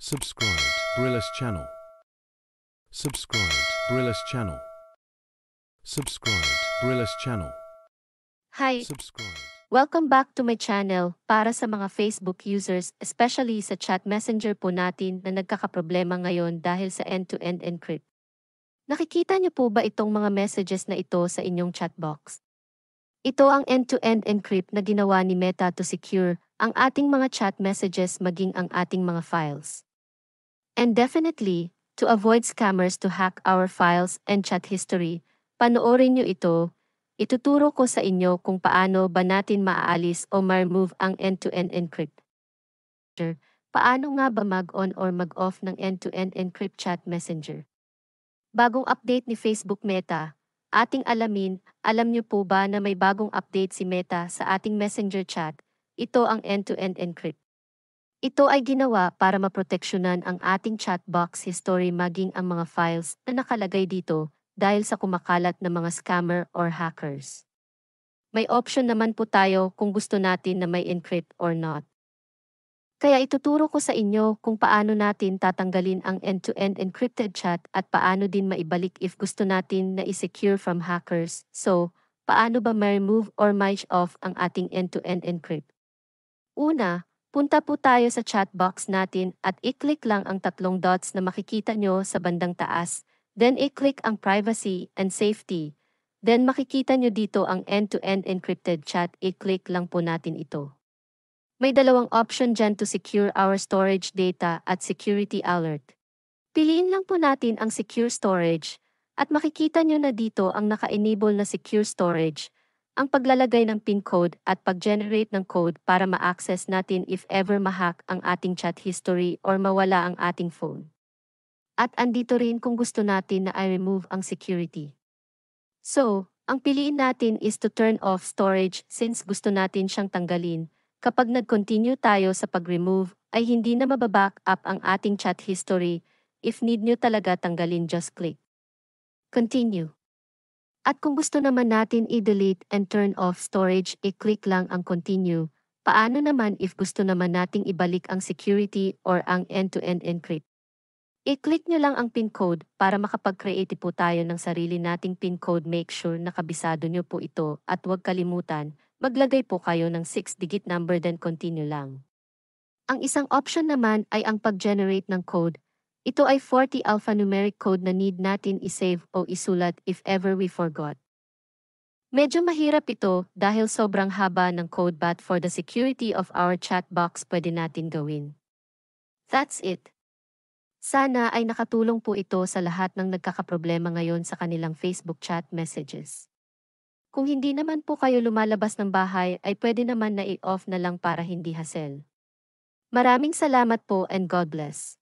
Subscribe Brillis channel. Subscribe Brillis channel. Subscribe Brillis channel. Hi! Subscribe. Welcome back to my channel. Para sa mga Facebook users, especially sa chat messenger po natin na nagkakaproblema ngayon dahil sa end-to-end encrypt. Nakikita niyo po ba itong mga messages na ito sa inyong chat box? Ito ang end-to-end encrypt na ginawa ni Meta to secure ang ating mga chat messages maging ang ating mga files. And definitely, to avoid scammers to hack our files and chat history, panoorin niyo ito. Ituturo ko sa inyo kung paano ba natin maaalis o ma-remove ang end-to-end encrypt. Paano nga ba mag-on or mag-off ng end-to-end encrypt chat messenger? Bagong update ni Facebook Meta. Ating alamin, alam niyo po ba na may bagong update si Meta sa ating messenger chat? Ito ang end-to-end encrypt. Ito ay ginawa para maproteksyonan ang ating chat box history maging ang mga files na nakalagay dito dahil sa kumakalat na mga scammer or hackers. May option naman po tayo kung gusto natin na may encrypt or not. Kaya ituturo ko sa inyo kung paano natin tatanggalin ang end-to-end encrypted chat at paano din maibalik if gusto natin na i-secure from hackers. So, paano ba ma-remove or ma-off ang ating end-to-end encrypt? Una, punta po tayo sa chat box natin at i-click lang ang tatlong dots na makikita nyo sa bandang taas. Then i-click ang privacy and safety. Then makikita nyo dito ang end-to-end encrypted chat. I-click lang po natin ito. May dalawang option dyan to secure our storage data at security alert. Piliin lang po natin ang secure storage at makikita nyo na dito ang naka-enable na secure storage, ang paglalagay ng PIN code at pag-generate ng code para ma-access natin if ever ma-hack ang ating chat history or mawala ang ating phone. At andito rin kung gusto natin na i-remove ang security. So, ang piliin natin is to turn off storage since gusto natin siyang tanggalin. Kapag nag-continue tayo sa pag-remove, ay hindi na mababack up ang ating chat history. If need nyo talaga tanggalin, just click Continue. At kung gusto naman natin i-delete and turn off storage, i-click lang ang Continue. Paano naman if gusto naman nating ibalik ang security or ang end-to-end encrypt? I-click nyo lang ang PIN code para makapag-create po tayo ng sarili nating PIN code. Make sure na kabisado nyo po ito at huwag kalimutan, maglagay po kayo ng 6-digit number then continue lang. Ang isang option naman ay ang pag-generate ng code. Ito ay 40 alphanumeric code na need natin i-save o isulat if ever we forgot. Medyo mahirap ito dahil sobrang haba ng code but for the security of our chat box pwede natin gawin. That's it. Sana ay nakatulong po ito sa lahat ng nagkakaproblema ngayon sa kanilang Facebook chat messages. Kung hindi naman po kayo lumalabas ng bahay ay pwede naman na i-off na lang para hindi hassle. Maraming salamat po and God bless.